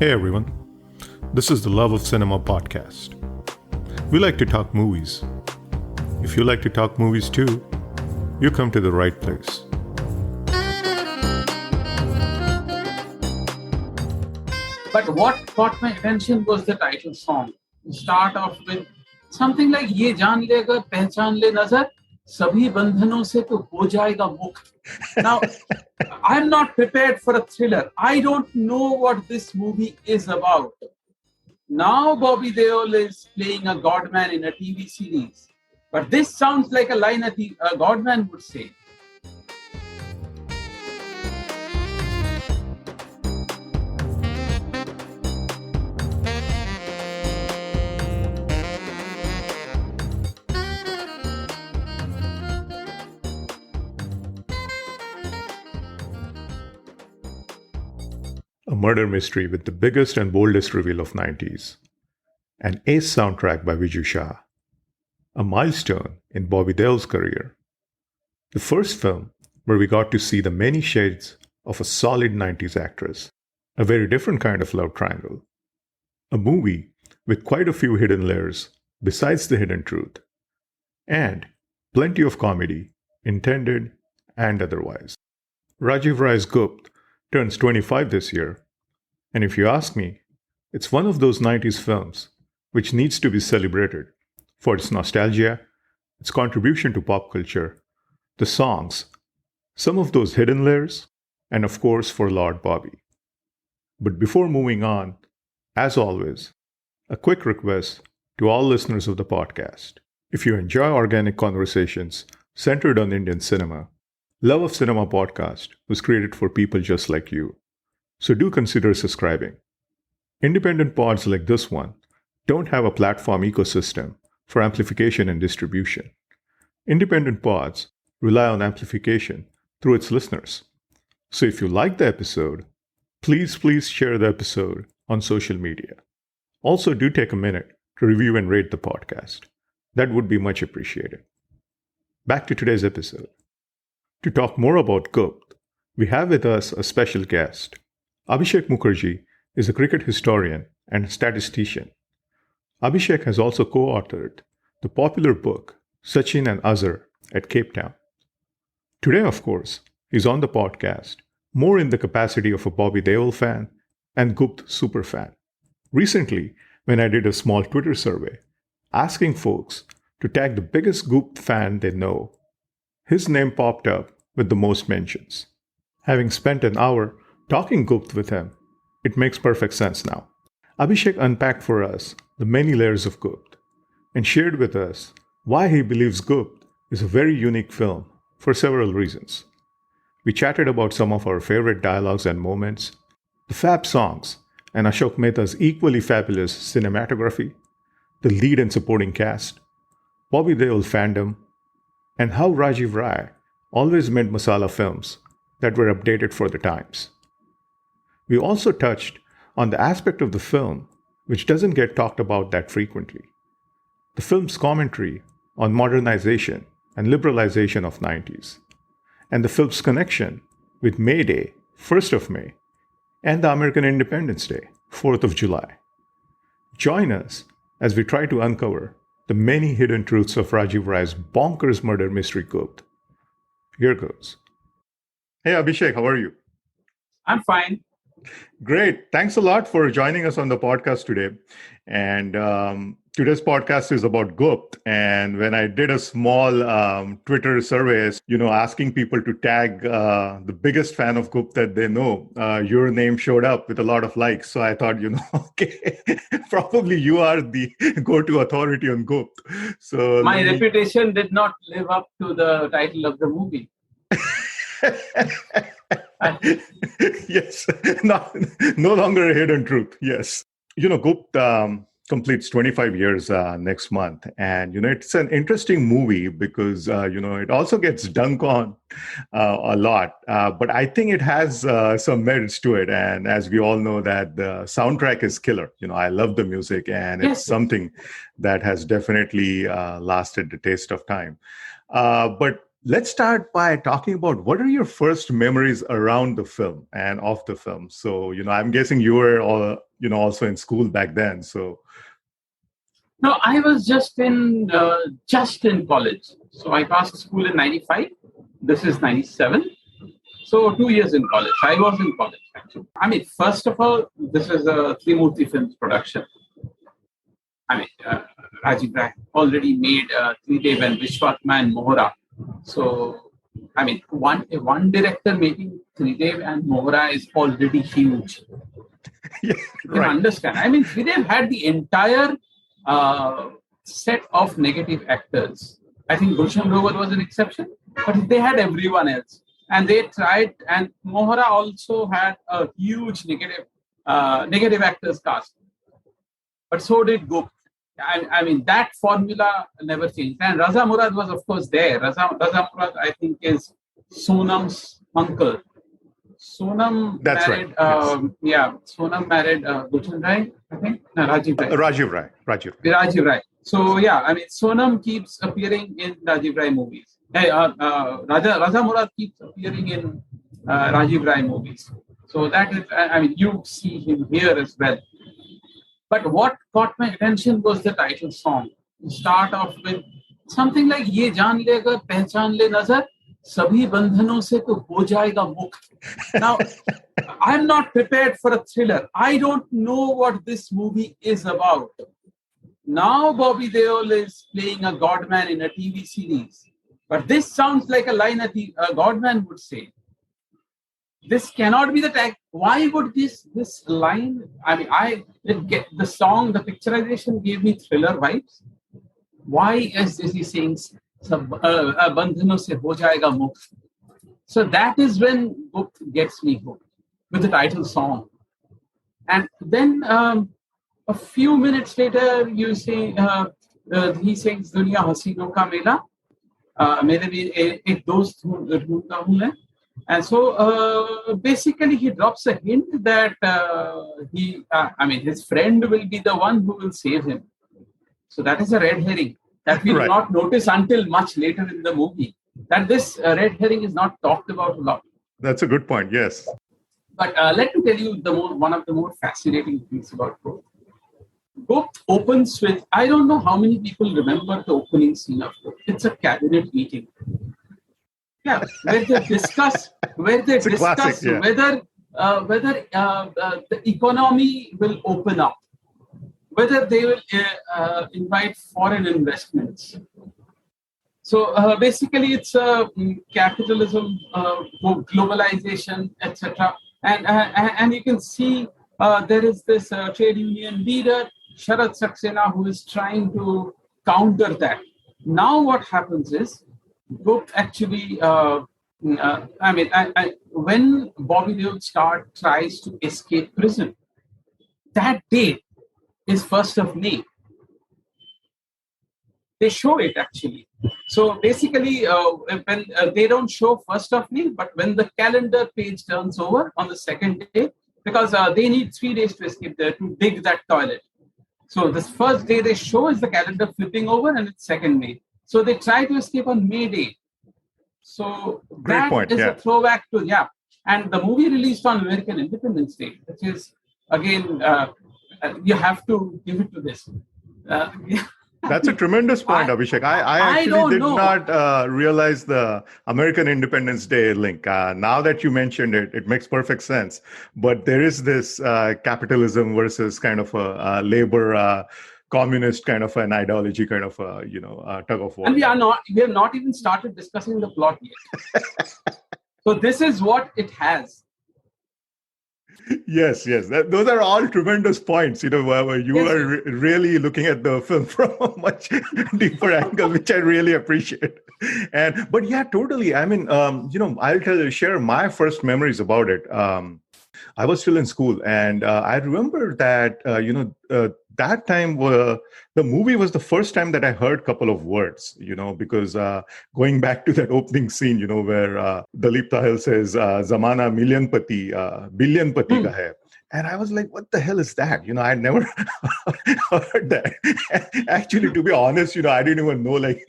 Hey everyone, this is the Love of Cinema podcast. We like to talk movies. If you like to talk movies too, you come to the right place. But what caught my attention was the title song. To start off with something like "ये जान ले अगर पहचान ले नजर, सभी बंधनों से तो हो जाएगा मुक्त." Now, I'm not prepared for a thriller. I don't know what this movie is about. Now Bobby Deol is playing a godman in a TV series. But this sounds like a line a godman would say. A murder mystery with the biggest and boldest reveal of 90s. An ace soundtrack by Viju Shah. A milestone in Bobby Deol's career. The first film where we got to see the many shades of a solid 90s actress. A very different kind of love triangle. A movie with quite a few hidden layers besides the hidden truth. And plenty of comedy, intended and otherwise. Rajiv Rai's Gupt turns 25 this year, and if you ask me, it's one of those 90s films which needs to be celebrated for its nostalgia, its contribution to pop culture, the songs, some of those hidden layers, and of course for Lord Bobby. But before moving on, as always, a quick request to all listeners of the podcast. If you enjoy organic conversations centered on Indian cinema, Love of Cinema podcast was created for people just like you. So do consider subscribing. Independent pods like this one don't have a platform ecosystem for amplification and distribution. Independent pods rely on amplification through its listeners. So if you like the episode, please share the episode on social media. Also do take a minute to review and rate the podcast. That would be much appreciated. Back to today's episode. To talk more about Gupt, we have with us a special guest. Abhishek Mukherjee is a cricket historian and statistician. Abhishek has also co-authored the popular book Sachin and Azhar at Cape Town. Today, of course, he's on the podcast more in the capacity of a Bobby Deol fan and Gupt superfan. Recently, when I did a small Twitter survey asking folks to tag the biggest Gupt fan they know, his name popped up with the most mentions. Having spent an hour talking Gupt with him, it makes perfect sense now. Abhishek unpacked for us the many layers of Gupt and shared with us why he believes Gupt is a very unique film for several reasons. We chatted about some of our favorite dialogues and moments, the fab songs, and Ashok Mehta's equally fabulous cinematography, the lead and supporting cast, Bobby Deol fandom, and how Rajiv Rai always made masala films that were updated for the times. We also touched on the aspect of the film which doesn't get talked about that frequently. The film's commentary on modernization and liberalization of 90s, and the film's connection with May Day, 1st of May, and the American Independence Day, 4th of July. Join us as we try to uncover the many hidden truths of Rajiv Rai's bonkers murder mystery Gupt. Here goes. Hey Abhishek, how are you? I'm fine. Great. Thanks a lot for joining us on the podcast today. And today's podcast is about Gupt. And when I did a small Twitter survey, asking people to tag the biggest fan of Gupt that they know, your name showed up with a lot of likes. So I thought, okay, probably you are the go-to authority on Gupt. So my reputation did not live up to the title of the movie. Yes, no longer a hidden truth. Yes. Gupt completes 25 years next month. And, it's an interesting movie because, it also gets dunked on a lot. But I think it has some merits to it. And as we all know that the soundtrack is killer. I love the music and it's something that has definitely lasted the taste of time. But Let's start by talking about what are your first memories around the film and of the film. So, I'm guessing you were all, also in school back then. So, No, I was just in college. So I passed school in '95. This is '97. So 2 years in college. I was in college actually. I mean, first of all, this is a Trimurti Films production. I mean, Rajiv Rai already made Tridev and Vishwatma and Mohra. So, I mean, one director making Tridev and Mohra is already huge. yeah, You can right. understand. I mean, Tridev had the entire set of negative actors. I think Gulshan Grover was an exception, but they had everyone else. And they tried, and Mohra also had a huge negative actors cast. But so did Gupt. I mean, that formula never changed. And Raza Murad was, of course, there. Raza Murad, I think, is Sonam's uncle. Sonam That's married, right. Yes. Sonam married Gulshan Rai, I think. No, Rajiv Rai. Rajiv Rai. Rajiv Rai. So, yeah, I mean, Sonam keeps appearing in Rajiv Rai movies. Raza Murad keeps appearing in Rajiv Rai movies. So that is, I mean, you see him here as well. But what caught my attention was the title song. To start off with something like "ये जान ले अगर पहचान ले नजर सभी बंधनों से तो हो जाएगा मुक्त." Now, I'm not prepared for a thriller. I don't know what this movie is about. Now Bobby Deol is playing a godman in a TV series. But this sounds like a line a godman would say. This cannot be the tag. Why would this line? I mean, I didn't get the song, the picturization gave me thriller vibes. Why is he saying "Bandhano se ho jayega mukt"? So that is when book gets me hooked with the title song. And then a few minutes later, you see he sings "Duniya Hasino Ka Mela." मेरे भी एक दोस्त ढूंढता हूँ मैं. And so basically he drops a hint that his friend will be the one who will save him. So that is a red herring that we do Right. not notice until much later in the movie. That this red herring is not talked about a lot. That's a good point. Yes. But let me tell you one of the more fascinating things about Gupt. Gupt opens with, I don't know how many people remember the opening scene of Gupt. It's a cabinet meeting. Yeah, where they discuss It's a classic, yeah. whether the economy will open up, whether they will invite foreign investments. So basically, it's capitalism, globalization, etc. And you can see there is this trade union leader, Sharad Saxena, who is trying to counter that. Now what happens is, Gupt actually, when Bobby Deol tries to escape prison, that date is 1st of May. They show it actually. So basically, when they don't show 1st of May, but when the calendar page turns over on the 2nd day, because they need 3 days to escape there to dig that toilet. So this first day they show is the calendar flipping over, and it's 2nd May. So they try to escape on May Day. So Great point, is yeah. a throwback to, and the movie released on American Independence Day, which is, again, you have to give it to this. That's a tremendous point, Abhishek. I actually did not realize the American Independence Day link. Now that you mentioned it, it makes perfect sense. But there is this capitalism versus kind of a labor communist kind of an ideology, kind of a tug of war. And we have not even started discussing the plot yet. So this is what it has. Yes. Those are all tremendous points, where you are really looking at the film from a much deeper angle, which I really appreciate. But yeah, totally. I mean, I'll share my first memories about it. I was still in school, and I remember that, that time the movie was the first time that I heard a couple of words, because going back to that opening scene, where Dalip Tahil says, "Zamana million pati, billion pati ka hai." And I was like, what the hell is that? I never heard that. Actually, to be honest, I didn't even know like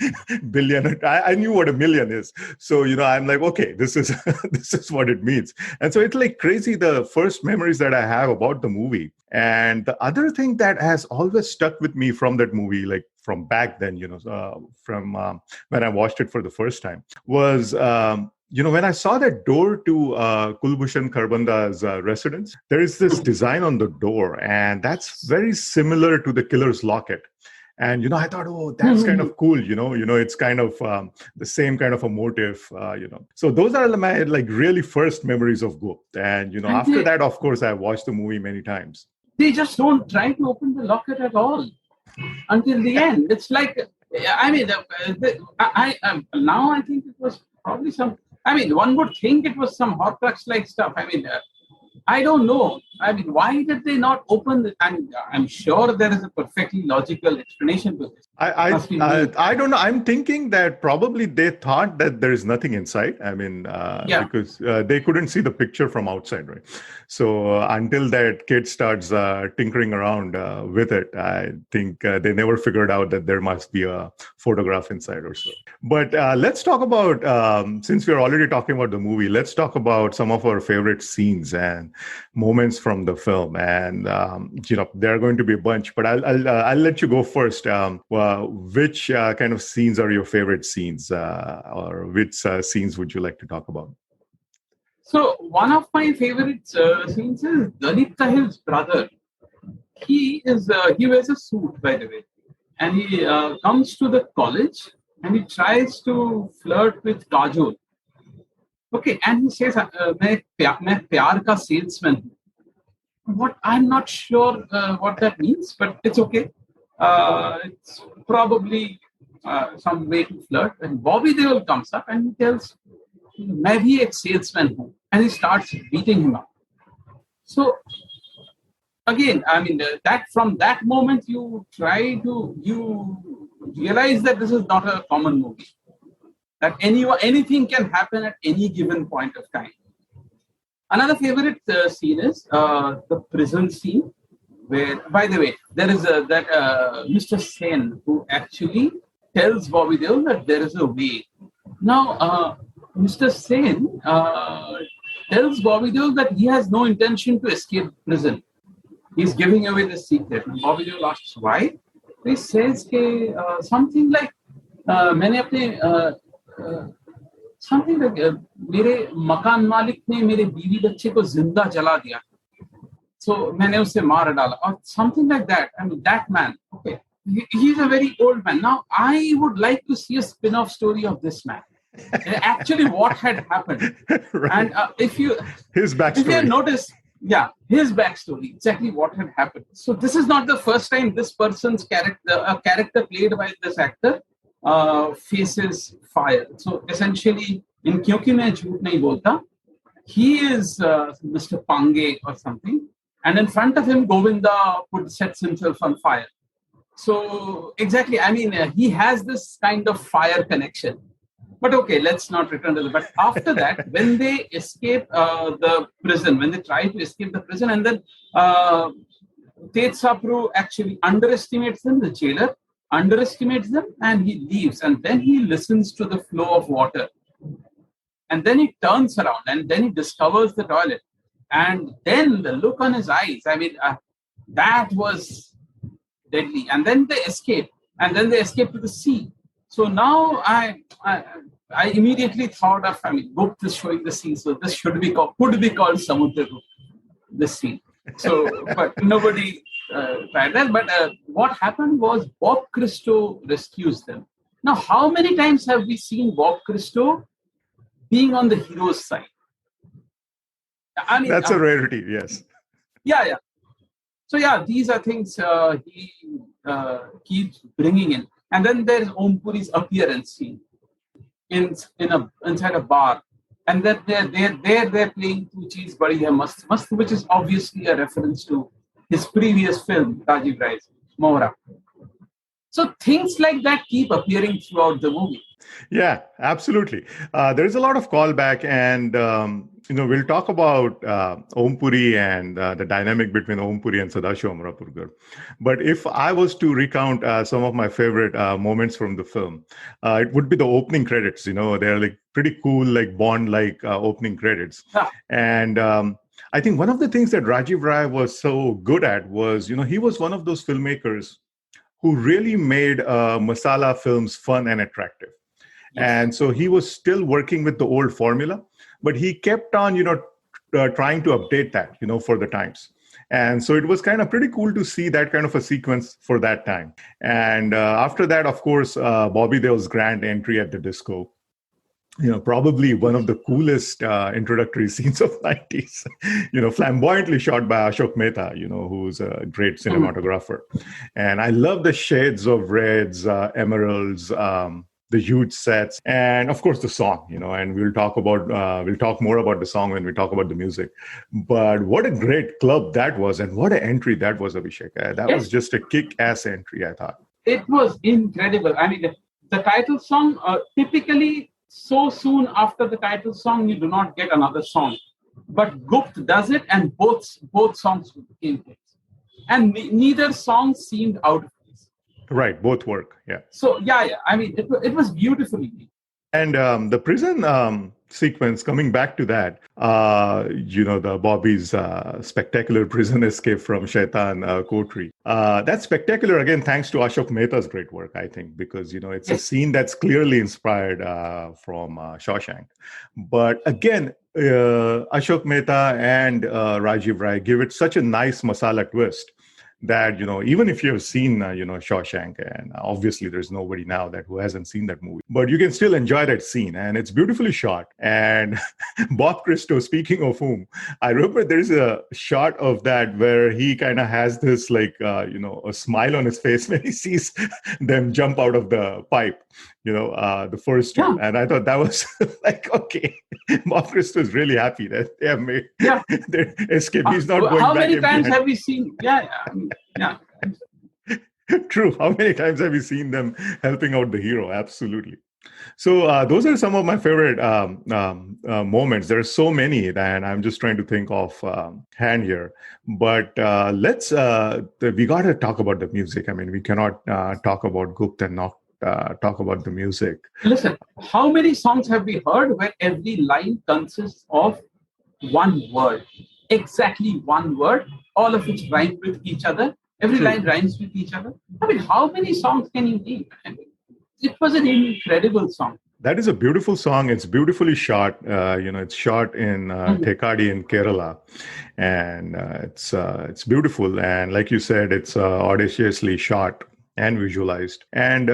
billion. I knew what a million is. So, I'm like, okay, this is this is what it means. And so it's like crazy, the first memories that I have about the movie. And the other thing that has always stuck with me from that movie, like from back then, from when I watched it for the first time, was when I saw that door to Kulbhushan Kharbanda's residence, there is this design on the door, and that's very similar to the killer's locket. And I thought, oh, that's kind of cool. It's kind of the same kind of a motif. So those are my like really first memories of Gupt. And And after that, of course, I watched the movie many times. they just don't try to open the locket at all until the end. It's like, I mean, now I think it was probably some. I mean, one would think it was some Horcrux-like stuff. I mean, I don't know. I mean, why did they not open it? And I'm sure there is a perfectly logical explanation to this. I don't know. I'm thinking that probably they thought that there is nothing inside. I mean, because they couldn't see the picture from outside, right? So until that kid starts tinkering around with it, I think they never figured out that there must be a photograph inside or so. But let's talk about, since we're already talking about the movie, let's talk about some of our favorite scenes and moments from the film. And there are going to be a bunch, but I'll let you go first. Which kind of scenes are your favorite scenes, or which scenes would you like to talk about? So one of my favorite scenes is Dalit Tahil's brother. He wears a suit, by the way, and he comes to the college and he tries to flirt with Kajol. Okay, and he says, "मैं प्यार का salesman हूँ." What I'm not sure what that means, but it's okay. It's probably some way to flirt. And Bobby Deol comes up and he tells, "मैं भी एक salesman हूँ," and he starts beating him up. So again, I mean, that from that moment you realize that this is not a common movie. That anything can happen at any given point of time. Another favorite scene is the prison scene, where, by the way, there is that Mr. Sen who actually tells Bobby Deol that there is a way. Now, Mr. Sen tells Bobby Deol that he has no intention to escape prison. He's giving away the secret. And Bobby Deol asks why. He says something like, मैंने अपने something like मेरे मकान मालिक ने मेरे बीवी बच्चे को जिंदा जला दिया, so मैंने उसे मार डाला, or something like that. I mean, that man, okay, he's a very old man. Now I would like to see a spin-off story of this man. Actually, what had happened, right. And his backstory. If you have noticed, his backstory, exactly what had happened. So this is not the first time this person's a character played by this actor, faces fire. So essentially, in Kyunki Main Jhoot Nahi Bolta, he is Mr. Pange or something, and in front of him, Govinda sets himself on fire. So exactly, I mean, he has this kind of fire connection. But okay, let's not return to that. But after that, when they escape the prison, when they try to escape the prison, and then Tej Sapru actually underestimates them, the jailer underestimates them, and he leaves. And then he listens to the flow of water. And then he turns around, and then he discovers the toilet. And then the look on his eyes, I mean, that was deadly. And then they escape. And then they escape to the sea. So now I immediately thought of, I mean, Gupt is showing the scene, so this could be called Samudra Gupt, this scene. So, but nobody tried that. But what happened was Bob Christo rescues them. Now, how many times have we seen Bob Christo being on the hero's side? I mean, that's a rarity, yes. Yeah. So these are things he keeps bringing in. And then there's Om Puri's appearance scene inside a bar, and that they're playing Tu Cheez Badi Hai Mast Mast, which is obviously a reference to his previous film, Rajiv Rai's Mohra. So things like that keep appearing throughout the movie. Yeah, absolutely. There's a lot of callback, and we'll talk about Om Puri and the dynamic between Om Puri and Sadashiv Amrapurkar. But if I was to recount some of my favorite moments from the film, it would be the opening credits. They're like pretty cool, like Bond-like opening credits, Yeah. and I think one of the things that Rajiv Rai was so good at was, he was one of those filmmakers who really made masala films fun and attractive. Yes. And so he was still working with the old formula, but he kept on, trying to update that, for the times. And so it was kind of pretty cool to see that kind of a sequence for that time. And after that, of course, Bobby Deol's grand entry at the disco. Probably one of the coolest introductory scenes of 90s, flamboyantly shot by Ashok Mehta, who's a great cinematographer. And I love the shades of reds, emeralds, the huge sets, and of course the song, and we'll talk more about the song when we talk about the music. But what a great club that was, and what an entry that was, Abhishek. That was just a kick-ass entry, I thought. It was incredible. I mean, the title song, typically so soon after the title song, you do not get another song. But Gupt does it, and both songs became hits. And neither song seemed out of place. Right, both work, yeah. So, yeah. I mean, it was beautifully made. And the prison sequence, coming back to that, the Bobby's spectacular prison escape from Shaitan Kotri. That's spectacular, again, thanks to Ashok Mehta's great work, I think, because, it's a scene that's clearly inspired from Shawshank. But again, Ashok Mehta and Rajiv Rai give it such a nice masala twist that, even if you have seen, Shawshank, and obviously there's nobody now who hasn't seen that movie, but you can still enjoy that scene, and it's beautifully shot. And Bob Christo, speaking of whom, I remember there's a shot of that where he kind of has this a smile on his face when he sees them jump out of the pipe, the first two. And I thought that was okay, Bob Christo is really happy that they have made their escape. He's not going back. How many times have we seen? Yeah. True. How many times have you seen them helping out the hero? Absolutely. So those are some of my favorite moments. There are so many, and I'm just trying to think of hand here. But we got to talk about the music. I mean, we cannot talk about Gupt and not talk about the music. Listen, how many songs have we heard where every line consists of one word? Exactly one word, all of which rhyme with each other. Every line rhymes with each other. I mean, how many songs can you name? I mean, it was an incredible song. That is a beautiful song. It's beautifully shot. It's shot in Thekadi in Kerala, and it's beautiful. And like you said, it's audaciously shot and visualized. And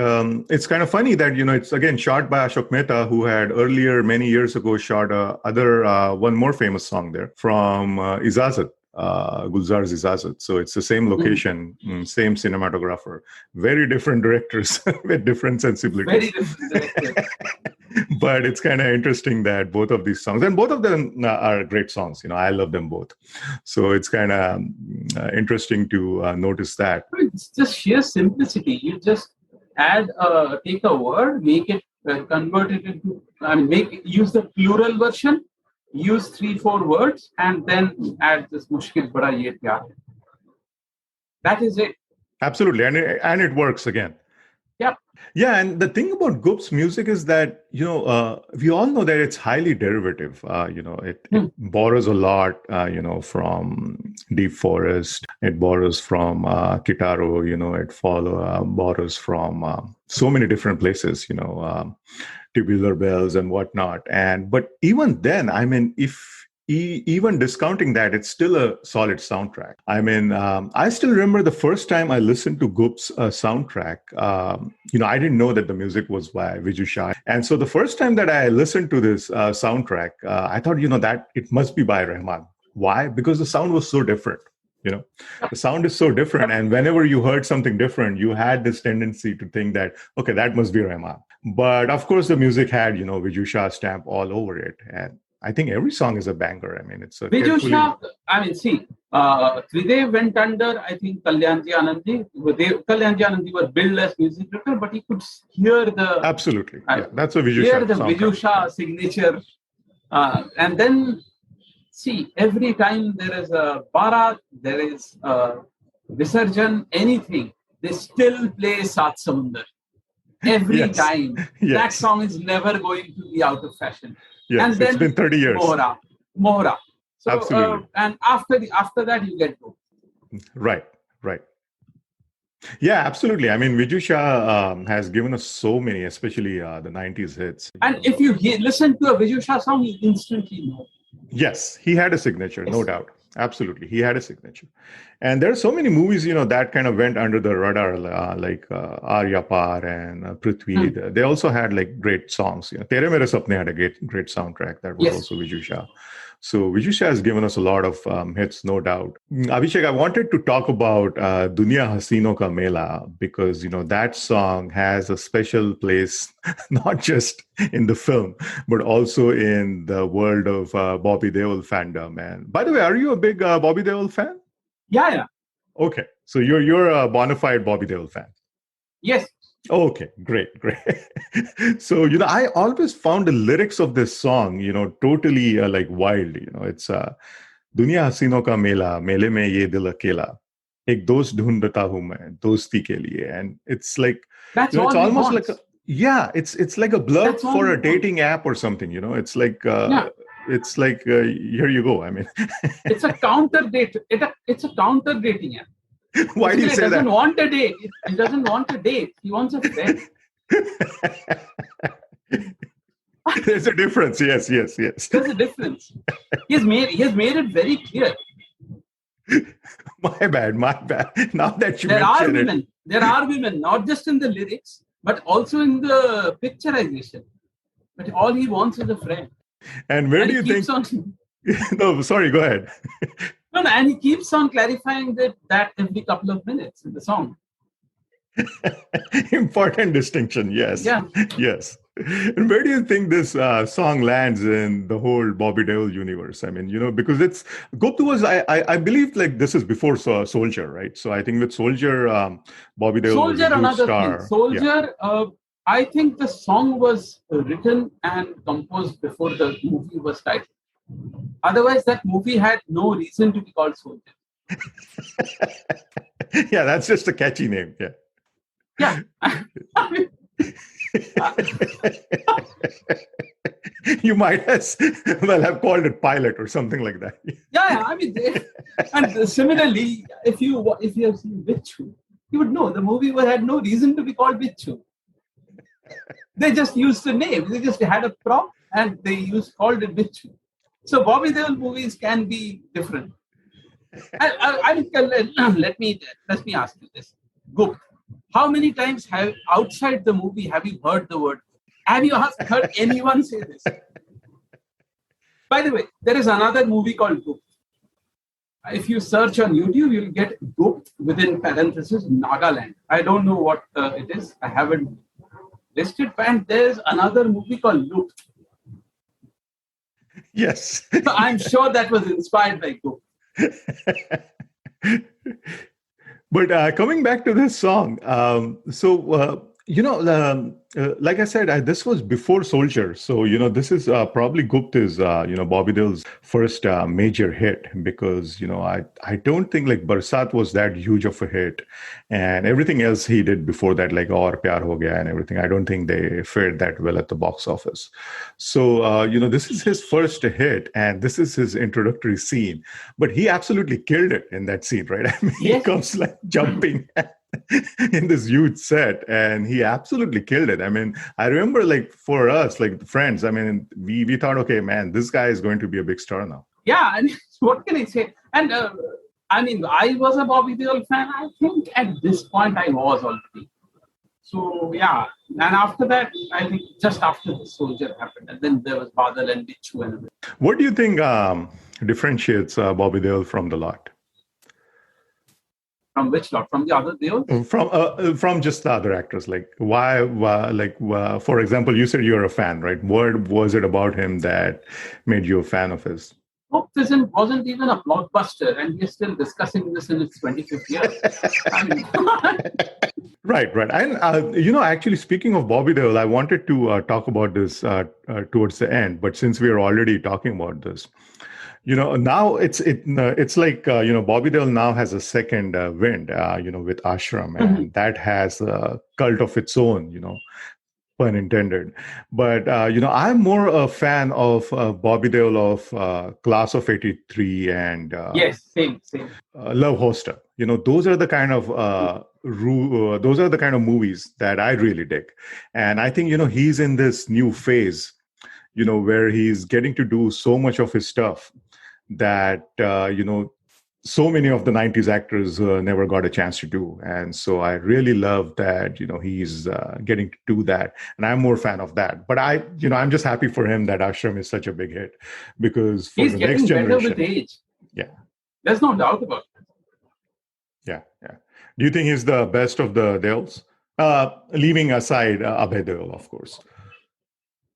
it's kind of funny that, it's again shot by Ashok Mehta, who had earlier, many years ago, shot one more famous song there from Ijazat. Gulzar's Ijazat. So it's the same location, same cinematographer, very different directors with different sensibilities. Very different directors. But it's kind of interesting that both of these songs, and both of them are great songs. I love them both. So it's kind of interesting to notice that. It's just sheer simplicity. You just take a word, make it, convert it into, use the plural version, use 3-4 words, and then add this mushkil bada ye pyar hai. That is it. Absolutely. And it works again. Yeah. Yeah, and the thing about Gupt's music is that, we all know that it's highly derivative. It borrows a lot, from Deep Forest. It borrows from Kitaro, it borrows from so many different places, Tubular Bells and whatnot. But even then, even discounting that, it's still a solid soundtrack. I still remember the first time I listened to Gupt's soundtrack. I didn't know that the music was by Viju Shah. And so the first time that I listened to this soundtrack, I thought, that it must be by Rahman. Why? Because the sound was so different. The sound is so different. And whenever you heard something different, you had this tendency to think that, okay, that must be Rahman. But of course, the music had, Viju Shah stamp all over it. And I think every song is a banger. It's a Viju Shah, Tridev went under, I think, Kalyanji Anandji. Kalyanji Anandji were billed as music director, but he could hear Absolutely. Yeah, that's a Viju Shah hear the Viju soundtrack. Shah signature. And then, see, every time there is a Bharat, there is a Visarjan, anything, they still play Sat Samundar. Every Yes. time. That Yes. song is never going to be out of fashion. Yes, And then it's been 30 years. Mohra. So, Absolutely. and after that, you get Gupt. Right. Yeah, absolutely. I mean, Viju Shah has given us so many, especially the 90s hits. And if you listen to a Viju Shah song, you instantly know. Yes, he had a signature, no doubt. Absolutely, he had a signature. And there are so many movies, that kind of went under the radar, like Arya Par and Prithvi. They also had like great songs. Tere Mere Sapne had a great soundtrack that was also Viju Shah. So Viju Shah has given us a lot of hits, no doubt. Abhishek, I wanted to talk about Duniya Hasino Ka Mela because, that song has a special place, not just in the film, but also in the world of Bobby Deol fandom. And by the way, are you a big Bobby Deol fan? Yeah. Okay. So you're a bona fide Bobby Deol fan. Yes. Okay, great. So, I always found the lyrics of this song, totally like wild. It's Duniya Hasino Ka Mela, Mele Mein Ye Dil Akela, Ek Dost Dhoondata Hu Main, Dosti Ke Liye. And it's like, that's it's almost like it's like a blurb for a dating app or something, It's like, it's like, here you go. I mean, it's a counter date. It's a counter dating app. Why do you say that? He doesn't want a date. He doesn't want a date. He wants a friend. There's a difference. Yes. There's a difference. He has made it very clear. My bad. Now that you there are women, not just in the lyrics, but also in the picturization. But all he wants is a friend. And where do you think? No, sorry. Go ahead. No, and he keeps on clarifying that every couple of minutes in the song. Important distinction, yes. Yeah. Yes. And where do you think this song lands in the whole Bobby Deol universe? I mean, because it's Gupt was, I believe, like this is before Soldier, right? So I think with Soldier, Bobby Deol was a huge star. Soldier, I think the song was written and composed before the movie was titled. Otherwise, that movie had no reason to be called Soldier. Yeah, that's just a catchy name. Yeah. You might as well have called it Pilot or something like that. Yeah. I mean, and similarly, if you have seen Bichu, you would know the movie had no reason to be called Bichu. They just used the name. They just had a prop and they called it Bichu. So Bobby Deol movies can be different. Let me ask you this. Gupt, how many times outside the movie have you heard the word? Have you heard anyone say this? By the way, there is another movie called Gupt. If you search on YouTube, you'll get Gupt within parentheses Nagaland. I don't know what it is. I haven't listed. And there's another movie called Lupt. Yes. So I'm sure that was inspired by Gupt. But coming back to this song, like I said, this was before Soldier. So, this is probably Gupt is, Bobby Deol's first major hit because, I don't think like Barsat was that huge of a hit. And everything else he did before that, like Aur Pyar Ho Gaya and everything, I don't think they fared that well at the box office. So, this is his first hit and this is his introductory scene. But he absolutely killed it in that scene, right? I mean, He comes like jumping in this huge set and he absolutely killed it. I mean, I remember like for us, like friends, I mean, we thought, okay, man, this guy is going to be a big star now. Yeah, and what can I say? And I mean, I was a Bobby Deol fan. I think at this point I was already. So yeah, and after that, I think just after the Soldier happened, and then there was Badal and Bichu and everything. What do you think differentiates Bobby Deol from the lot? From which lot? From the other Deol? From just the other actors. Like why? For example, you said you're a fan, right? What was it about him that made you a fan of his? Gupt wasn't even a blockbuster, and we're still discussing this in its 25th year. I mean, Right, right. And, actually, speaking of Bobby Deol, I wanted to talk about this towards the end, but since we are already talking about this, now it's like, Bobby Deol now has a second wind, with Ashram, and that has a cult of its own, pun intended. But, I'm more a fan of Bobby Deol of Class of '83 and yes, same. Love Hostel. Those are the kind of those are the kind of movies that I really dig. And I think, he's in this new phase, where he's getting to do so much of his stuff that, so many of the 90s actors never got a chance to do. And so I really love that, he's getting to do that. And I'm more fan of that. But I'm just happy for him that Ashram is such a big hit, because for He's the getting next better generation. with age. Yeah. There's no doubt about it. Yeah. Do you think he's the best of the Deols? Leaving aside Abhay Deol, of course.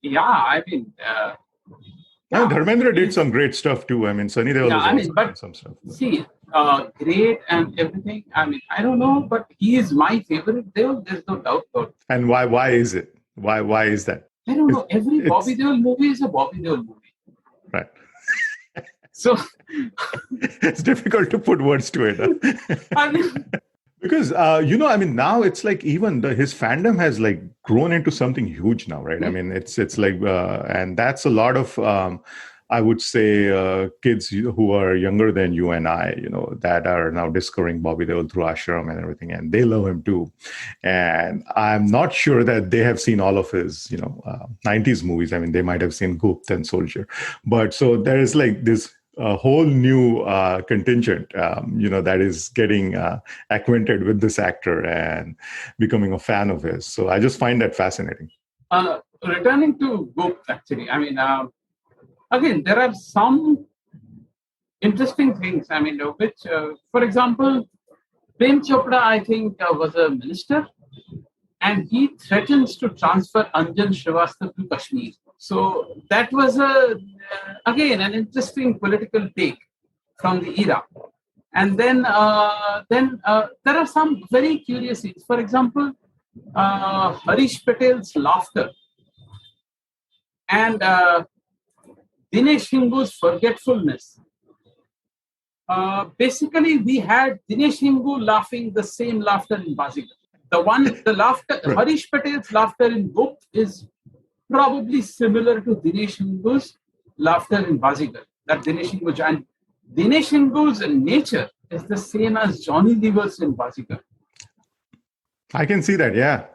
Yeah, I mean... and Dharmendra did some great stuff too. I mean, Sunny Deol has also done some stuff. See, great and everything. I mean, I don't know, but he is my favorite Deol. There's no doubt about it. And why is it? Why is that? I don't know. Every Bobby Deol movie is a Bobby Deol movie. Right. So it's difficult to put words to it. Huh? I mean, because now it's like even his fandom has like grown into something huge now, right? I mean, it's like, and that's a lot of I would say kids who are younger than you and I, that are now discovering Bobby Deol through Ashram and everything, and they love him too. And I'm not sure that they have seen all of his, 90s movies. I mean, they might have seen Gupt and Soldier, but so there is like this a whole new contingent, that is getting acquainted with this actor and becoming a fan of his. So I just find that fascinating. Returning to Gupt, actually, I mean, again, there are some interesting things. I mean, which, for example, Prem Chopra, I think, was a minister, and he threatens to transfer Anjan Srivastava to Kashmir. So that was again an interesting political take from the era. And then there are some very curious things. For example, Harish Patel's laughter and Dinesh Hingu's forgetfulness. Basically, we had Dinesh Hingu laughing the same laughter in Bazigar. The laughter, Harish Patel's laughter in Gupt is probably similar to Dinesh Hingu's laughter in Bazigar. That Dinesh Hingu's nature is the same as Johnny Lever's in Bazigar. I can see that. Yeah.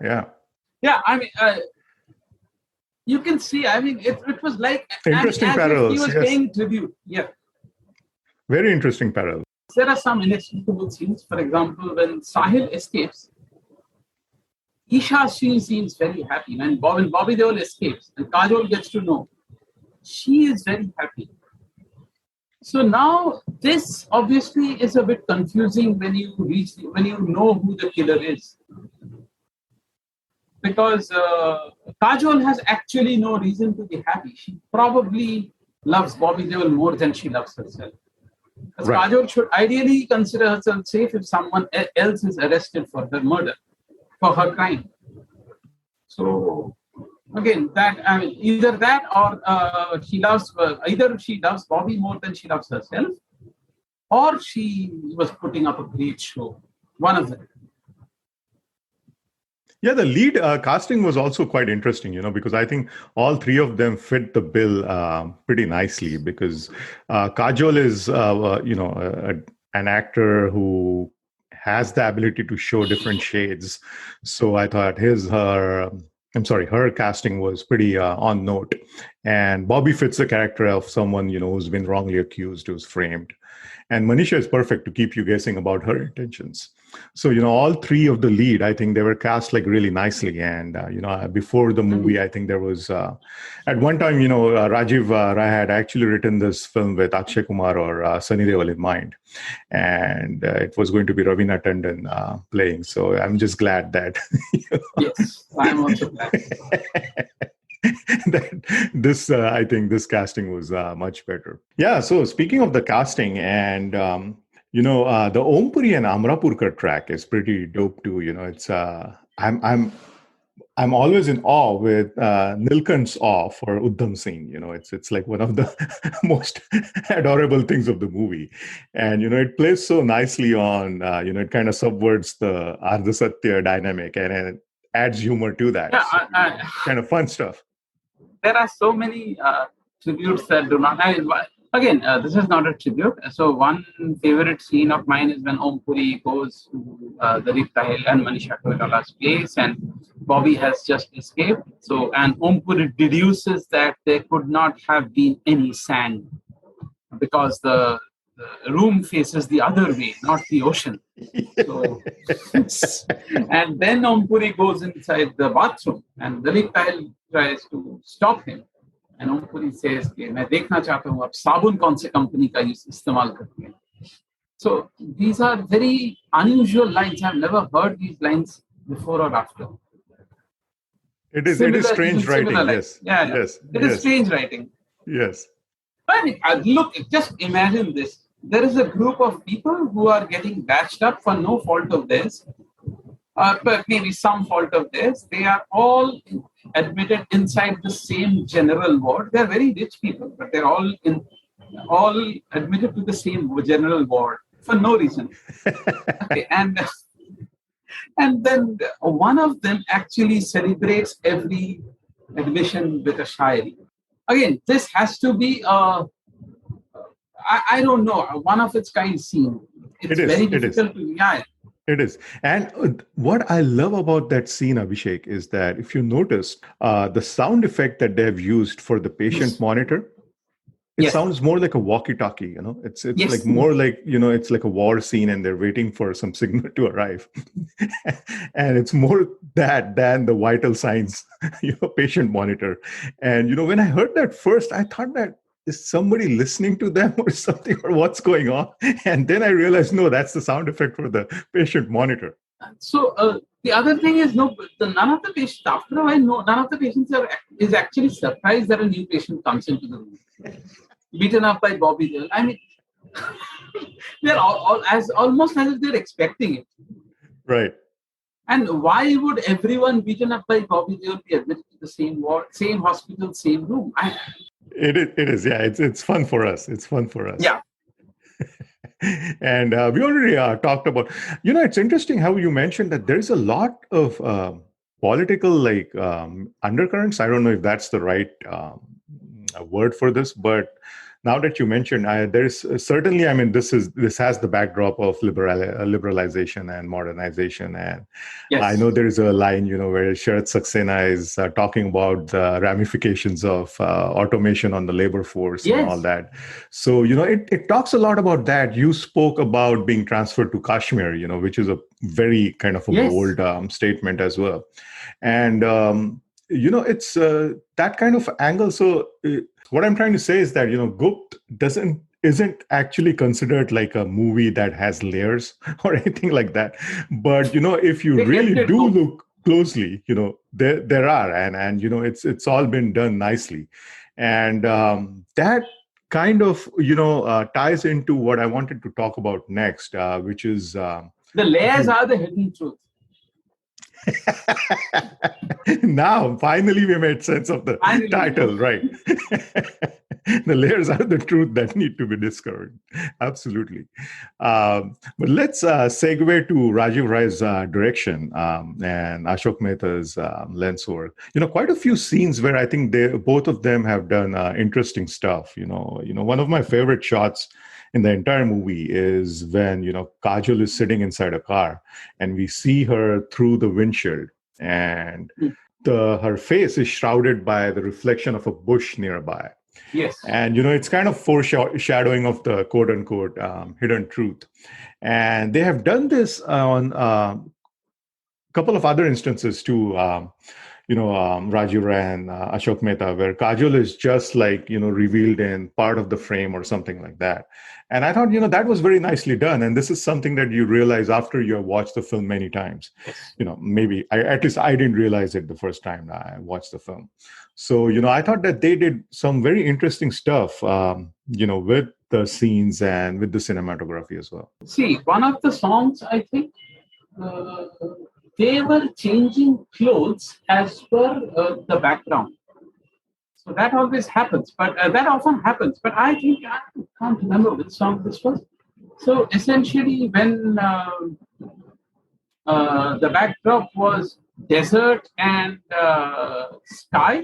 I mean, you can see. I mean, it was like interesting parallels. He was paying tribute. Yeah, very interesting parallel. There are some inexplicable scenes. For example, when Sahil escapes, Isha, she seems very happy. When Bobby Deol escapes and Kajol gets to know, she is very happy. So now this obviously is a bit confusing when you know who the killer is. Because Kajol has actually no reason to be happy. She probably loves Bobby Deol more than she loves herself. Because Kajol should ideally consider herself safe if someone else is arrested for her murder, for her crime. So again, either that or either she loves Bobby more than she loves herself, or she was putting up a great show. One of them. Yeah, the lead casting was also quite interesting, because I think all three of them fit the bill pretty nicely. Because Kajol is, an actor who has the ability to show different shades. So I thought her casting was pretty on note. And Bobby fits the character of someone, who's been wrongly accused, who's framed. And Manisha is perfect to keep you guessing about her intentions. So, all three of the lead, I think they were cast like really nicely. And, before the movie, I think there was, at one time, Rajiv Rai had actually written this film with Akshay Kumar or Sunny Deol in mind. And it was going to be Ravina Tandon playing. So I'm just glad that. Yes, I'm also glad. I think this casting was much better. Yeah. So speaking of the casting, and the Ompuri and Amrapurkar track is pretty dope too. It's I'm always in awe with Nilkant's awe for Uddham Singh. It's like one of the most adorable things of the movie, and it plays so nicely on. It kind of subverts the Ardha Satya dynamic, and it adds humor to that. Yeah, So, kind of fun stuff. there are so many tributes that do not. Again, this is not a tribute. So one favorite scene of mine is when Om Puri goes to the reptile and Manisha Koirala's place, and Bobby has just escaped. So, and Om Puri deduces that there could not have been any sand because the room faces the other way, not the ocean. So, and then Om Puri goes inside the bathroom, and the reptile tries to stop him. And Om Puri says, कि मैं देखना चाहता हूँ आप साबुन कौन से company का इस्तेमाल करते हैं. So these are very unusual lines. I've never heard these lines before or after. It is strange writing. Yes. Yeah. Yes. It is strange writing. Yes. I mean, look, just imagine this. There is a group of people who are getting batched up for no fault of theirs, but maybe some fault of theirs. They are all admitted inside the same general ward. They're very rich people, but they're all admitted to the same general ward for no reason. Okay, and then one of them actually celebrates every admission with a shairi. Again, this has to be I don't know, one of its kind scene. It's very difficult to. Yeah. It is. And what I love about that scene, Abhishek, is that if you notice the sound effect that they have used for the patient monitor, it sounds more like a walkie-talkie, It's like more like, it's like a war scene and they're waiting for some signal to arrive. And it's more that than the vital signs, patient monitor. And, when I heard that first, I thought that, is somebody listening to them or something, or what's going on? And then I realized, no, that's the sound effect for the patient monitor. So the other thing is, none of the patients, after a while, none of the patients is actually surprised that a new patient comes into the room, beaten up by Bobby Deol. I mean, they're almost as if they're expecting it. Right. And why would everyone beaten up by Bobby Deol be admitted to the same ward, same hospital, same room? It is. Yeah, it's fun for us. It's fun for us. Yeah. And we already talked about, it's interesting how you mentioned that there's a lot of political undercurrents. I don't know if that's the right word for this, but now that you mentioned, there's certainly, this has the backdrop of liberalization and modernization. And I know there's a line, where Sharat Saxena is talking about the ramifications of automation on the labor force and all that. So, it talks a lot about that. You spoke about being transferred to Kashmir, which is a very kind of a bold statement as well. And, it's that kind of angle. So what I'm trying to say is that, Gupt isn't actually considered like a movie that has layers or anything like that. But, if you really do look closely, there are, and it's all been done nicely. And that kind of, ties into what I wanted to talk about next, which is... the layers are the hidden truth. Now, finally, we made sense of the title, right? The layers are the truth that need to be discovered. Absolutely. But let's segue to Rajiv Rai's direction and Ashok Mehta's lens work. Quite a few scenes where I think both of them have done interesting stuff. One of my favorite shots in the entire movie is when, Kajol is sitting inside a car and we see her through the windshield, and her face is shrouded by the reflection of a bush nearby. Yes. And, it's kind of foreshadowing of the quote unquote hidden truth. And they have done this on a couple of other instances too. Rajiv Rai and Ashok Mehta, where Kajol is just like, revealed in part of the frame or something like that. And I thought, that was very nicely done. And this is something that you realize after you have watched the film many times. Maybe at least I didn't realize it the first time I watched the film. So, I thought that they did some very interesting stuff, with the scenes and with the cinematography as well. See, one of the songs, I think, they were changing clothes as per the background. So that always happens, but that often happens. But I think I can't remember which song this was. So essentially, when the backdrop was desert and sky,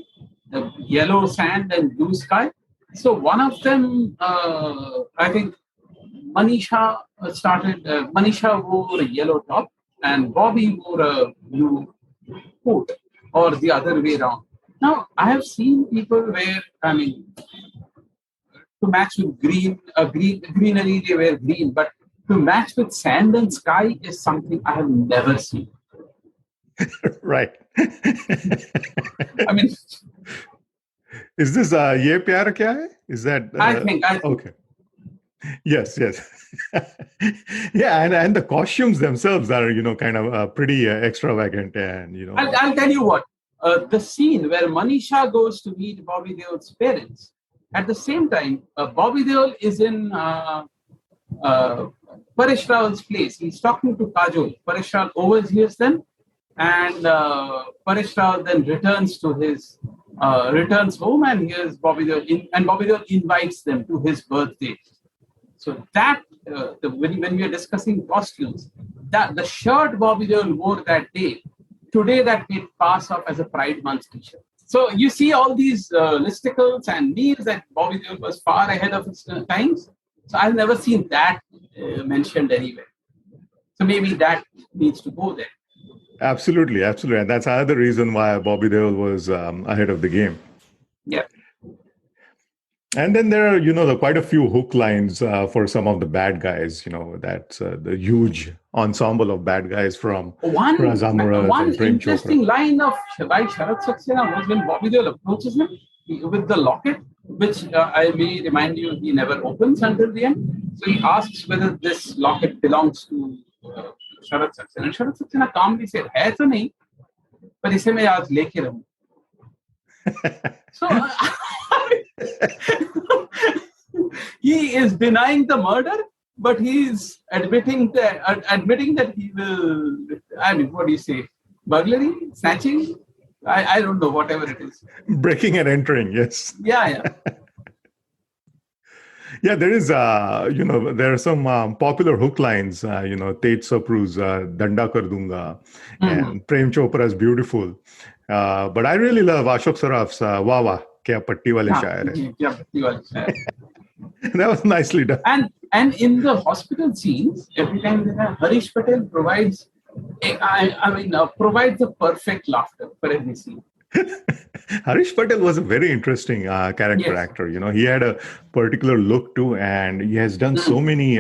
the yellow sand and blue sky. So one of them, I think, Manisha Manisha wore a yellow top and Bobby wore a blue coat, or the other way around. Now, I have seen people wear, to match with greenery, they wear green, but to match with sand and sky is something I have never seen. Right. I mean, is this Ye Pyar Kya Hai? Is that? I think. Okay. Yes. Yeah, and the costumes themselves are, kind of pretty extravagant, and I'll tell you what. The scene where Manisha goes to meet Bobby Deol's parents. At the same time, Bobby Deol is in Paresh Rawal's place. He's talking to Kajol. Paresh Rawal overhears them, and Paresh Rawal then returns home, and here's Bobby Deol, and Bobby Deol invites them to his birthday. So that when we are discussing costumes, that the shirt Bobby Deol wore that day, today that may pass off as a Pride Month t-shirt. So you see all these listicles and memes that Bobby Deol was far ahead of his times. So I've never seen that mentioned anywhere. So maybe that needs to go there. Absolutely. And that's another reason why Bobby Deol was ahead of the game. Yeah. And then there are, quite a few hook lines for some of the bad guys. That's the huge ensemble of bad guys from Razamura. One interesting line by Sharat Saxena was when Bobby Deol approaches him with the locket, which I may remind you, he never opens until the end. So he asks whether this locket belongs to Sharat Saxena. And Sharat Saxena calmly said, "Hai to nahi, par ise main aaj leke rahun." So he is denying the murder, but he is admitting that he will. I mean, what do you say? Burglary, snatching? I don't know. Whatever it is. Breaking and entering. Yes. Yeah. Yeah, there is. There are some popular hook lines. Tej Sapru's "Danda Kar Dunga" and Prem Chopra's "Beautiful." But I really love Ashok Saraf's "Wah Wah Kya Patti Wale Shayer Hai." Kya Patti Wale Shayer Hai. That was nicely done. And in the hospital scenes, every time Harish Patel provides, provides the perfect laughter for every scene. Harish Patel was a very interesting character actor. He had a particular look too, and he has done so many.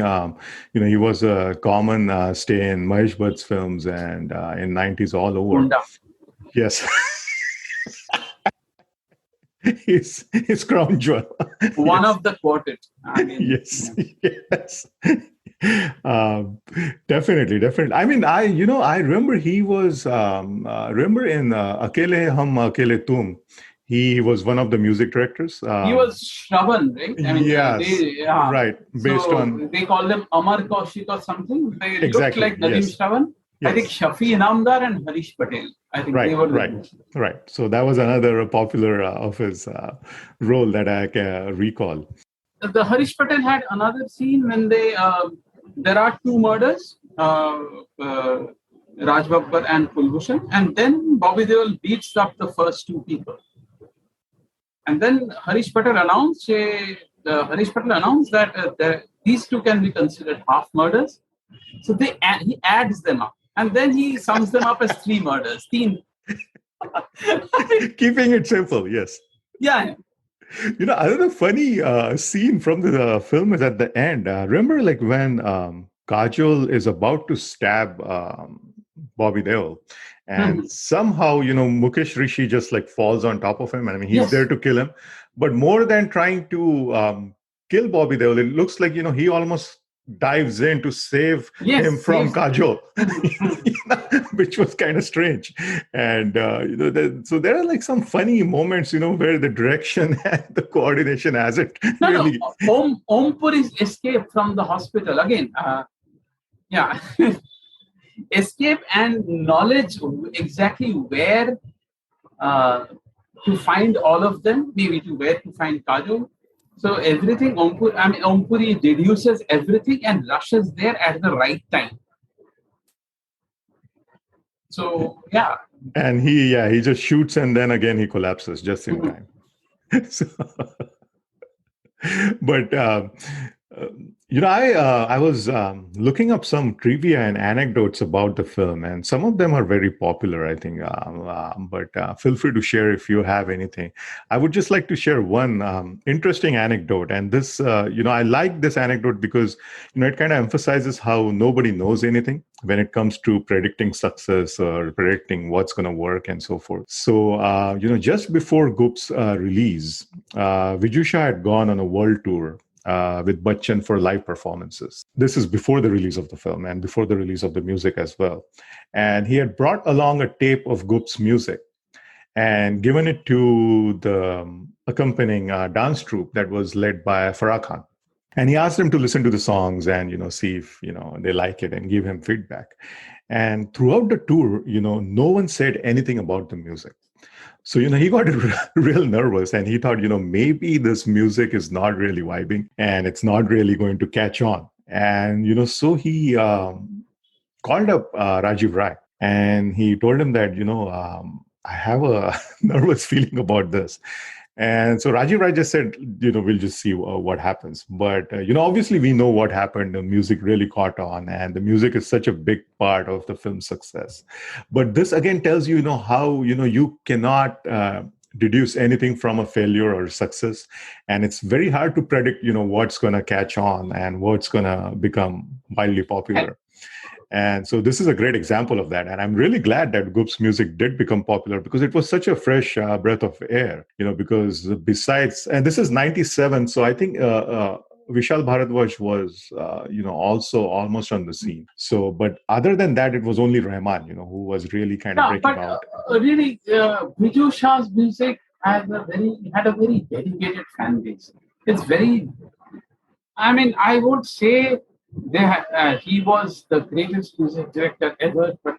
He was a common stay in Mahesh Bhatt's films and in 90s all over. Gunda. Yes. his crown jewel. One of the quartet. Yes. Definitely. I mean, I remember he was, remember in Akele Hum Akele Tum, he was one of the music directors. He was Shravan, right? I mean, yes, right. Based on, they call them Amar Kaushik or something. They exactly, look like Nadeem Shravan. Yes. I think Shafi Inamdar and Harish Patel. I think they were right. So that was another popular of his role that I can recall. The Harish Patel had another scene when there are two murders, Raj Babbar and Kulbhushan, and then Bobby Deol beats up the first two people. And then Harish Patel announced that these two can be considered half murders. So he adds them up. And then he sums them up as three murders. Keeping it simple, yes. Yeah. Another funny scene from the film is at the end. Remember, like when Kajol is about to stab Bobby Deol, And somehow, Mukesh Rishi just like falls on top of him. I mean, he's Yes. there to kill him. But more than trying to kill Bobby Deol, it looks like, he almost dives in to save him from Kajol, which was kind of strange. And, so there are like some funny moments, where the direction and the coordination has it. No. Ompuri's escape from the hospital, again, yeah. Escape and knowledge exactly where to find all of them, maybe to where to find Kajol. So everything, Ompuri deduces everything and rushes there at the right time. So, yeah. And he just shoots and then again he collapses just in time. So, but I was looking up some trivia and anecdotes about the film, and some of them are very popular, I think. But feel free to share if you have anything. I would just like to share one interesting anecdote, and this, I like this anecdote because it kind of emphasizes how nobody knows anything when it comes to predicting success or predicting what's going to work and so forth. So, just before Gupt's release, Viju Shah had gone on a world tour with Bachchan for live performances. This is before the release of the film and before the release of the music as well. And he had brought along a tape of Gupt's music and given it to the accompanying dance troupe that was led by Farah Khan. And he asked them to listen to the songs and, see if, they like it and give him feedback. And throughout the tour, no one said anything about the music. So, he got real nervous and he thought, maybe this music is not really vibing and it's not really going to catch on. And, so he called up Rajiv Rai and he told him that, I have a nervous feeling about this. And so Rajiv Rai just said, we'll just see what happens. But, obviously we know what happened. The music really caught on and the music is such a big part of the film's success. But this again tells you, how, you cannot deduce anything from a failure or success. And it's very hard to predict, what's going to catch on and what's going to become wildly popular. And so this is a great example of that. And I'm really glad that Gupt's music did become popular because it was such a fresh breath of air, because besides, and this is 97. So I think Vishal Bharadwaj was, also almost on the scene. So, but other than that, it was only Rahman, who was really kind of breaking out. Really, Viju Shah's music had a very dedicated fan base. It's very, I would say, he was the greatest music director ever, but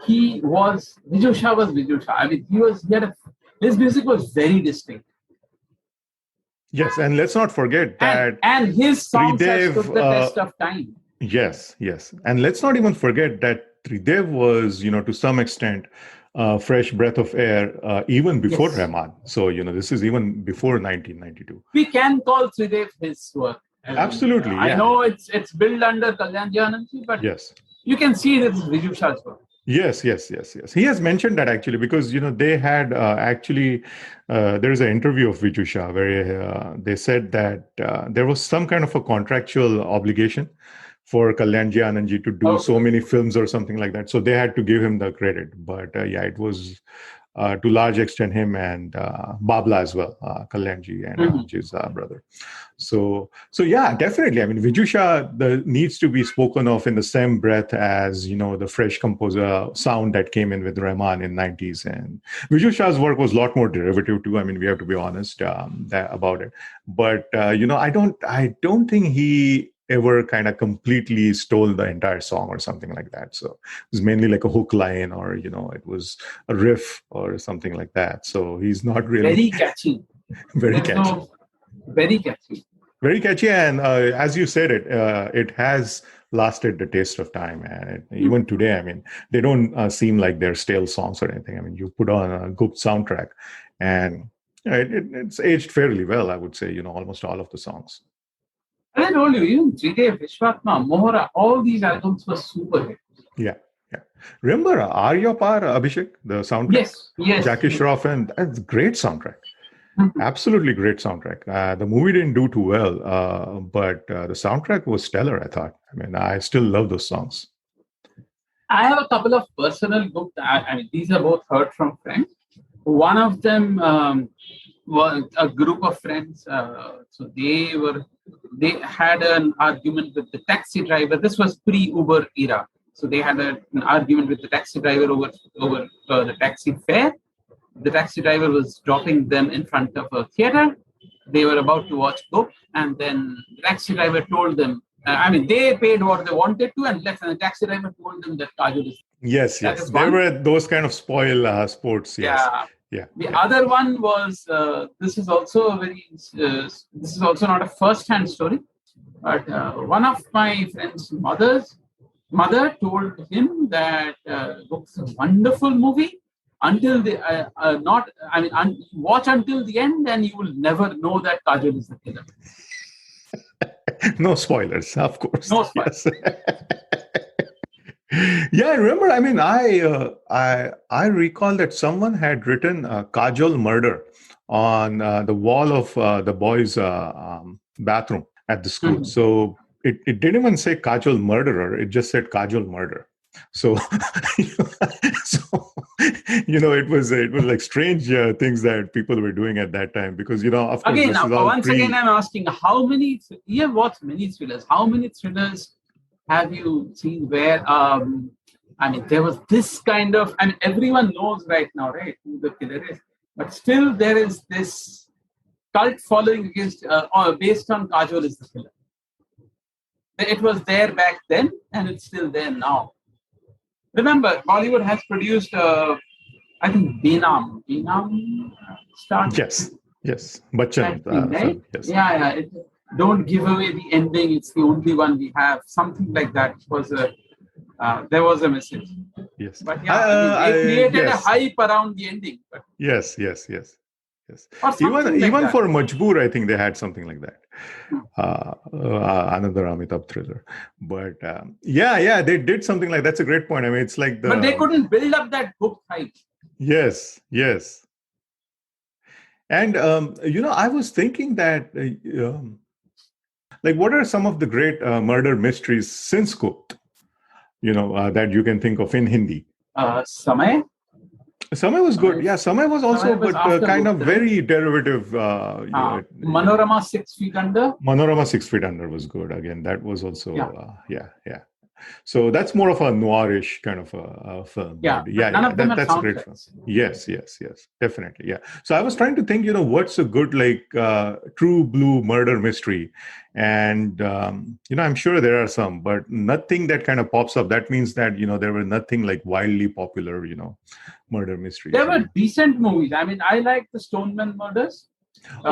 Viju Shah was Viju Shah. His music was very distinct. Yes, and let's not forget that. And his songs have stood the test of time. Yes. And let's not even forget that Tridev was, to some extent, fresh breath of air even before Rahman. So, this is even before 1992. We can call Tridev his work. Absolutely. I know it's built under Kalyan Jananji, but yes, you can see that it's Viju Shah's work. Yes. He has mentioned that actually because, they had there is an interview of Viju Shah where they said that there was some kind of a contractual obligation for Kalyan Anandji to do so many films or something like that. So they had to give him the credit. But it was to large extent him and Babla as well, Kalyanji and Anandji's brother. So yeah, definitely. Viju Shah needs to be spoken of in the same breath as, the fresh composer sound that came in with Rahman in 90s. And Viju Shah's work was a lot more derivative too. We have to be honest about it. But, I don't think he ever kind of completely stole the entire song or something like that. So it was mainly like a hook line or, it was a riff or something like that. So he's not really... Very catchy. Very catchy. Very catchy. Very catchy. And as you said it has lasted the taste of time. And even today, they don't seem like they're stale songs or anything. You put on a Gupt soundtrack and it's aged fairly well, I would say, almost all of the songs. And I told you, even Tridev, Vishwatma, Mohra, all these albums were super hits. Yeah. Remember Arya Par, Abhishek, the soundtrack? Yes. Jackie Shroff, and that's a great soundtrack. Absolutely great soundtrack. The movie didn't do too well, but the soundtrack was stellar, I thought. I still love those songs. I have a couple of personal books. I mean, these are both heard from friends. One of them was a group of friends. So they had an argument with the taxi driver. This was pre-Uber era. So they had an argument with the taxi driver over the taxi fare. The taxi driver was dropping them in front of a theater. They were about to watch Gupt, and then the taxi driver told them. I mean, they paid what they wanted to and left, and the taxi driver told them that Kajol is. Yes, That yes. is There one. were those kind of spoil sports. Yes. Yeah. Yeah. The yeah. other one was this is also a very this is also not a first-hand story, but one of my friend's mother told him that it's a wonderful movie until the not I mean watch until the end and you will never know that Kajol is the killer. No spoilers, of course. No spoilers. Yes. Yeah, I remember. I mean, I recall that someone had written Kajol murder on the wall of the boys' bathroom at the school. Mhm. So it didn't even say Kajol murderer; it just said Kajol murder. So, so it was like strange things that people were doing at that time because of course Again, this is all once again, I'm asking how many. You have watched many thrillers. How many thrillers have you seen where I mean there was this kind of I mean everyone knows right now, right, who the killer is, but still there is this cult following against or based on Kajol is the killer. It was there back then and it's still there now. Remember, Bollywood has produced I think Beenam started. Yes, Bachchan, Right? yes. Yeah. Don't give away the ending. It's the only one we have. Something like that was there was a message. Yes. But yeah, they created yes. a hype around the ending. But Yes. or something like even that. for Majboor, I think they had something like that. Another Amitabh thriller. But yeah, they did something like that's a great point. I mean, it's like but they couldn't build up that Gupt hype. Yes. And I was thinking that like what are some of the great murder mysteries since Gupt? That you can think of in Hindi. Samay. Samay was good. Yeah, Samay was also, was but kind Gupt, of very derivative. Manorama 6 Feet Under. Manorama 6 Feet Under was good. Again, that was also, yeah. So that's more of a noirish kind of a film. Yeah, none of them that's a great film. Yes, definitely. Yeah. So I was trying to think, what's a good like true blue murder mystery, and I'm sure there are some, but nothing that kind of pops up. That means that there were nothing like wildly popular, murder mysteries. There were decent movies. I mean, I like the Stoneman Murders.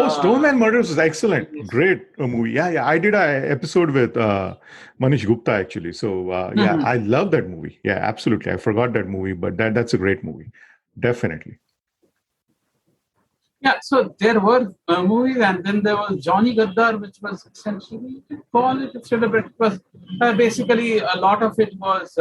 Stoneman Murders was excellent. Great movie. Yeah. I did an episode with Manish Gupta, actually. So, I love that movie. Yeah, absolutely. I forgot that movie, but that's a great movie. Definitely. Yeah, so there were movies, and then there was Johnny Gaddar, which was essentially, you could call it a thriller, but it was basically a lot of it was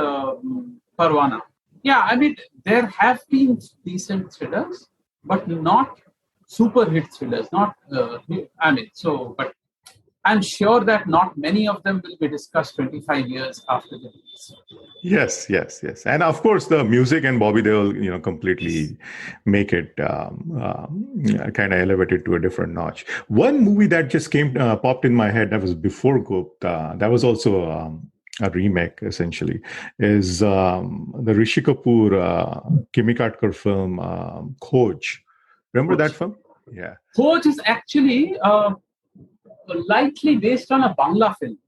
Parwana. Yeah, I mean, there have been decent thrillers, but not super hit thrillers. Not, but I'm sure that not many of them will be discussed 25 years after the release. Yes. And of course, the music and Bobby Deol, completely make it kind of elevated to a different notch. One movie that just popped in my head that was before Gupt, that was also a remake, essentially, is the Rishi Kapoor, Kimi Katkar film, Khoj. Remember that film? Yeah. Khoj is actually likely based on a Bangla film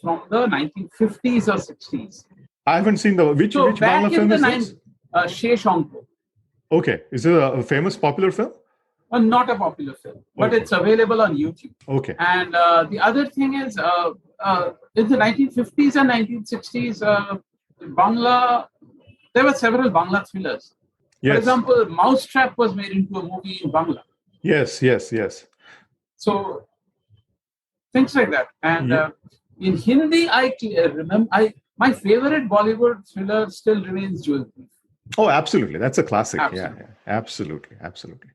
from the 1950s or 60s. I haven't seen which Bangla film is this? Shesh Onko. Okay. Is it a famous, popular film? Not a popular film, but it's available on YouTube. Okay. And the other thing is, in the 1950s and 1960s, Bangla, there were several Bangla thrillers. Yes. For example, Mousetrap was made into a movie in Bangla. Yes. So, things like that. And in Hindi, I remember, my favorite Bollywood thriller still remains Jewel Thief. Oh, absolutely. That's a classic. Yeah, Absolutely. yeah. Absolutely. Absolutely.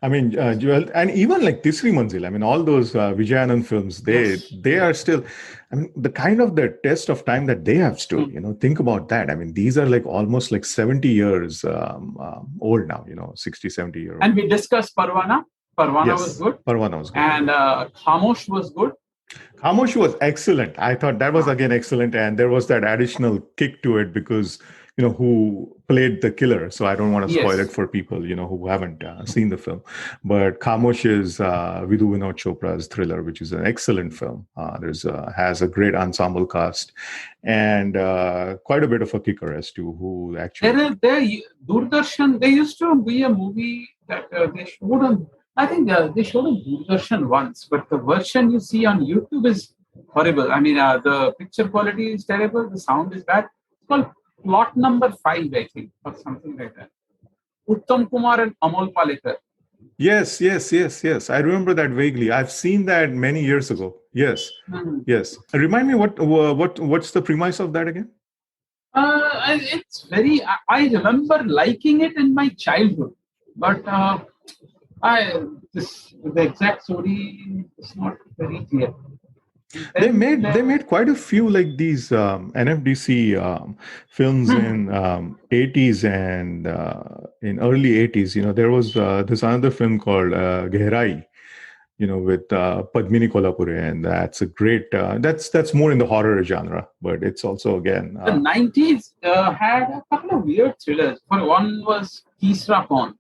I mean, Joel, and even like Tisri Manzil, I mean, all those Vijayanand films, Yes. they Yes. are still, I mean, the kind of the test of time that they have stood, Hmm. think about that. I mean, these are like almost like 70 years old now, 60, 70-year old. And we discussed Parwana. Parwana was Yes. good. Parwana was good. And Khamosh was good. Khamosh was excellent. I thought that was Ah, again excellent, and there was that additional kick to it because who played the killer. So I don't want to spoil it yes. for people who haven't seen the film. But Khamosh is Vidhu Vinod Chopra's thriller, which is an excellent film. There's has a great ensemble cast and quite a bit of a kicker as to who actually. There, Doordarshan, there used to be a movie that they showed on, I think they showed on Doordarshan once, but the version you see on YouTube is horrible. I mean, the picture quality is terrible, the sound is bad. It's called Plot Number 5, I think, or something like that. Uttam Kumar and Amol Palekar. Yes, yes, yes, yes. I remember that vaguely. I've seen that many years ago. Yes, Hmm. yes. Remind me what's the premise of that again? It's very, I remember liking it in my childhood, but I the exact story is not very clear. They Then made they there, made quite a few like these NFDC films in 80s and in early 80s. There was this another film called Gehrai, with Padmini Kolhapure, and that's a great. That's more in the horror genre, but it's also again. the 90s had a couple of weird thrillers. For one was Tisra Kaun.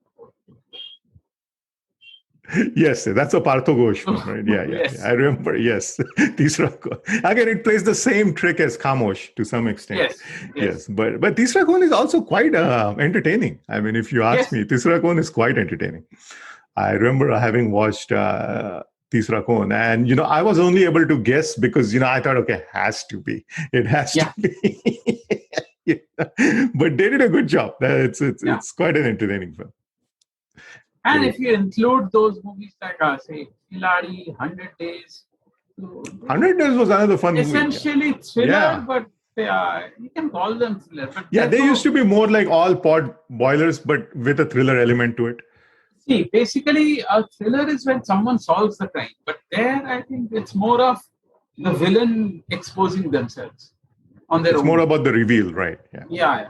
Yes, that's a Partho Ghosh film, right? Yeah, yeah, yeah. I Yes, remember. Yes, Tisra Kaun. Again, it plays the same trick as Khamosh to some extent. yes, Yes, yes, but Tisra Kaun is also quite entertaining. I mean, if you ask yes. me, Tisra Kaun is quite entertaining. I remember having watched Tisra Kaun, and I was only able to guess because I thought, okay, has to be, it has to Yeah, be. Yeah. But they did a good job. yeah. It's quite an entertaining film. And Great. if you include those movies like, say, Khiladi, 100 Days, so 100 Days was another fun movie. Yeah. essentially thriller, Yeah. but you can call them thriller. But Yeah, there's they used no, to be more like all pod boilers, but with a thriller element to it. see, basically, a thriller is when someone solves the crime. But there, I think it's more of the villain exposing themselves on their It's more own. about the reveal, right? Yeah. Yeah, yeah.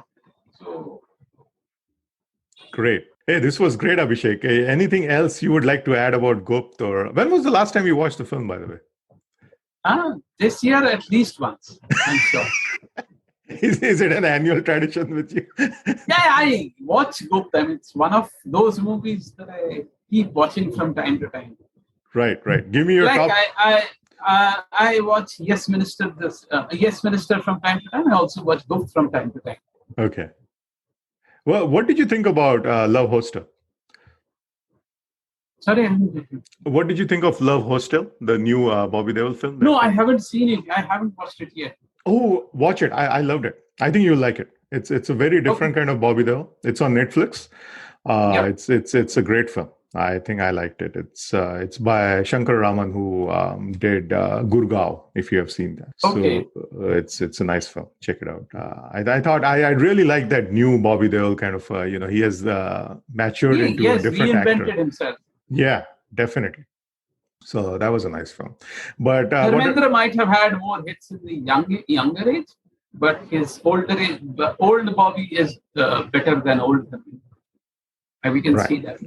So, Great. Hey, this was great, Abhishek. Hey, anything else you would like to add about Gupt? Or when was the last time you watched the film, by the way? this year at least once, I'm sure. Is it an annual tradition with you? Yeah, I watch Gupt. I mean, it's one of those movies that I keep watching from time to time. Right, right. Give me your Like top. I watch Yes Minister from time to time. I also watch Gupt from time to time. Okay. Well, what did you think about Love Hostel? Sorry, I didn't get you. What did you think of Love Hostel, the new Bobby Deol film? No, I haven't seen it. I haven't watched it yet. Oh, watch it. I loved it. I think you'll like it. It's a very different Okay. kind of Bobby Deol. It's on Netflix. Yeah. It's a great film. I think I liked it. It's by Shankar Raman who did Gurgaon. If you have seen that, Okay. so it's a nice film. Check it out. I thought I really like that new Bobby Deol kind of. He has matured He into a has different reinvented actor. himself. Yeah, definitely. So that was a nice film. But Dharmendra might have had more hits in the younger age, but his old Bobby is better than old Dharmendra. And we can right. see that.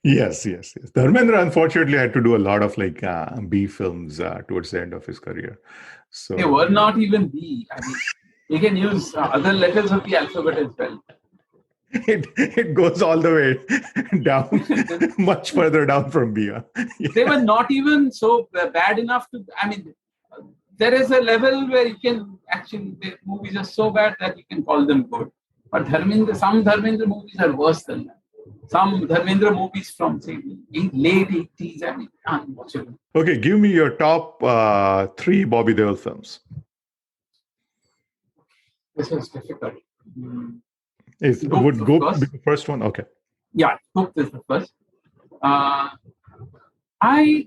Yes, yes, yes. Dharmendra unfortunately had to do a lot of like B films towards the end of his career. So They were not even B. I mean, you can use other letters of the alphabet as well. it goes all the way down, much further down from B. Huh? Yeah. They were not even so bad enough to. I mean, there is a level where you can actually the movies are so bad that you can call them good. But some Dharmendra movies are worse than that. Some Dharmendra movies from say late 80s, I mean, unwatchable. Okay, give me your top 3 Bobby Deol films. This was difficult. Would Gupt, of Gupt be course. the first one? Okay. Yeah, Gupt is the first. I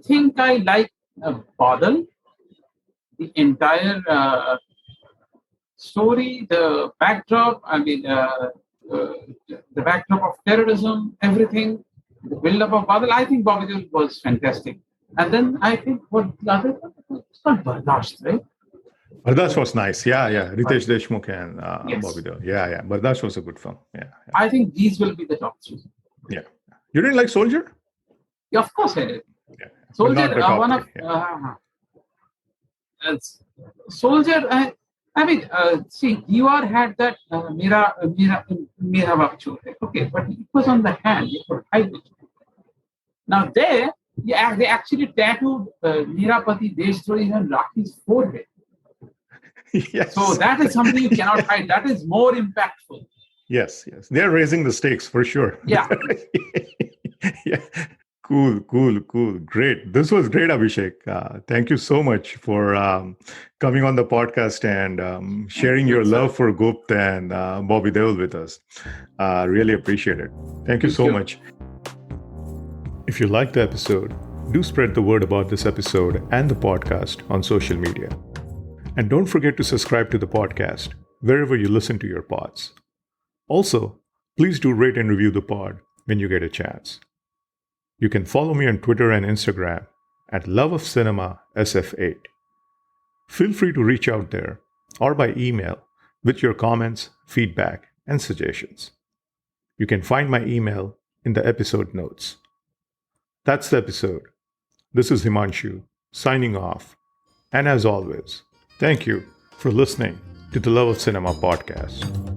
think I like Badal, the entire story, the backdrop, the backdrop of terrorism, everything, the build-up of Badal, I think Bobby Deol was fantastic. And then I think what the other one, it's called Bardasht, right? Bardash was nice. Yeah. Ritesh Deshmukh and Yes. Bobby Deol. Yeah. Bardash was a good film. Yeah. I think these will be the top three. Yeah. You didn't like Soldier? Yeah, of course I did. Yeah. Soldier, But not the top one of three, yeah. Soldier. See, Diwar had that Mera Baap Chor Hai. Okay, but it was on the hand. You could hide it. Now there, they actually tattooed Mera Pati Deshdrahi on Rakhi's forehead. Yes. So that is something you cannot hide. That is more impactful. Yes. They're raising the stakes for sure. Yeah. Yeah. Cool. Great. This was great, Abhishek. Thank you so much for coming on the podcast and sharing your love for Gupt and Bobby Deol with us. Really appreciate it. Thank you so much. If you liked the episode, do spread the word about this episode and the podcast on social media. And don't forget to subscribe to the podcast wherever you listen to your pods. Also, please do rate and review the pod when you get a chance. You can follow me on Twitter and Instagram at loveofcinemasf8. Feel free to reach out there or by email with your comments, feedback, and suggestions. You can find my email in the episode notes. That's the episode. This is Himanshu, signing off. And as always, thank you for listening to the Love of Cinema podcast.